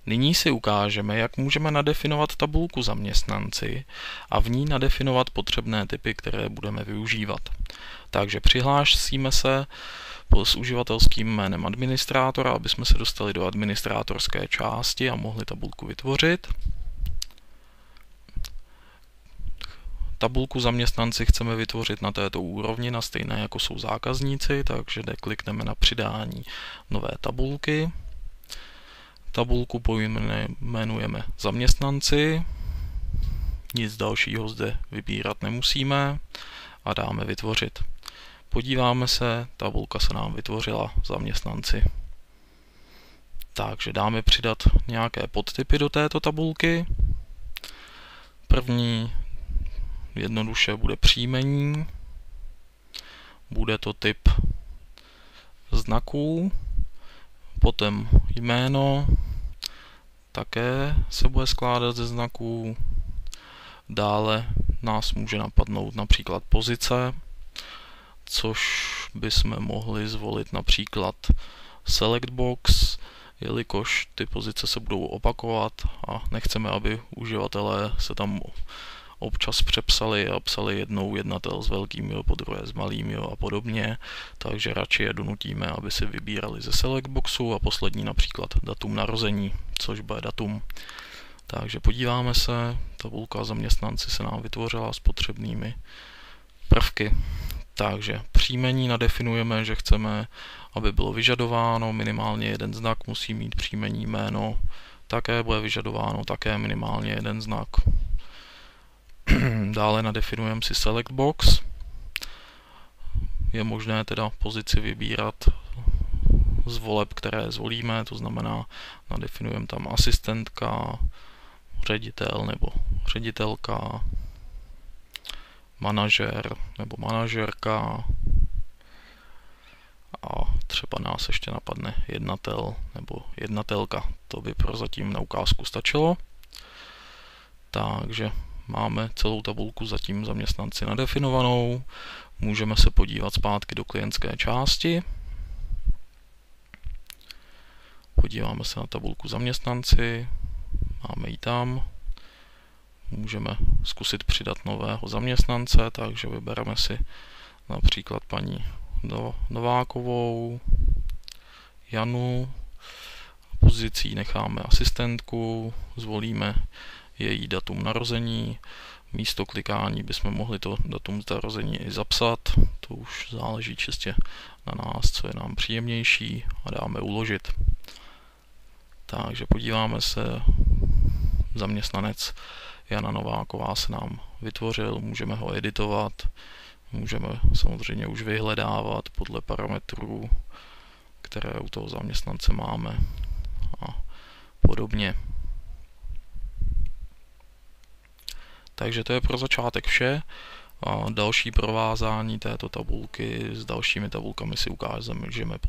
Nyní si ukážeme, jak můžeme nadefinovat tabulku zaměstnanci a v ní nadefinovat potřebné typy, které budeme využívat. Takže přihlásíme se s uživatelským jménem administrátora, aby jsme se dostali do administrátorské části a mohli tabulku vytvořit. Tabulku zaměstnanci chceme vytvořit na této úrovni, na stejné jako jsou zákazníci, takže klikneme na přidání nové tabulky. Tabulku pojmenujeme zaměstnanci, nic dalšího zde vybírat nemusíme a dáme vytvořit. Podíváme se, tabulka se nám vytvořila zaměstnanci. Takže dáme přidat nějaké podtypy do této tabulky. První jednoduše bude příjmení, bude to typ znaků, potom jméno, také se bude skládat ze znaků, dále nás může napadnout například pozice, což bychom mohli zvolit například select box, jelikož ty pozice se budou opakovat a nechceme, aby uživatelé se tam občas přepsali a psali jednou jednatel s velkým, po druhé s malým a podobně, takže radši je donutíme, aby si vybírali ze select boxu a poslední například datum narození, což bude datum. Takže podíváme se, tabulka zaměstnanci se nám vytvořila s potřebnými prvky. Takže příjmení nadefinujeme, že chceme, aby bylo vyžadováno minimálně jeden znak, musí mít příjmení jméno, také bude vyžadováno také minimálně jeden znak. Dále nadefinujeme si select box. Je možné teda pozici vybírat z voleb, které zvolíme, to znamená nadefinujeme tam asistentka, ředitel nebo ředitelka, manažer nebo manažerka a třeba nás ještě napadne jednatel nebo jednatelka. To by prozatím na ukázku stačilo. Takže máme celou tabulku zatím zaměstnanci nadefinovanou. Můžeme se podívat zpátky do klientské části. Podíváme se na tabulku zaměstnanci. Máme ji tam. Můžeme zkusit přidat nového zaměstnance, takže vybereme si například paní Novákovou, Janu. Pozicí necháme asistentku, zvolíme její datum narození. Místo klikání bychom mohli to datum narození i zapsat. To už záleží čistě na nás, co je nám příjemnější, a dáme uložit. Takže podíváme se, zaměstnanec Jana Nováková se nám vytvořil, můžeme ho editovat, můžeme samozřejmě už vyhledávat podle parametrů, které u toho zaměstnance máme a podobně. Takže to je pro začátek vše. A další provázání této tabulky s dalšími tabulkami si ukážeme později.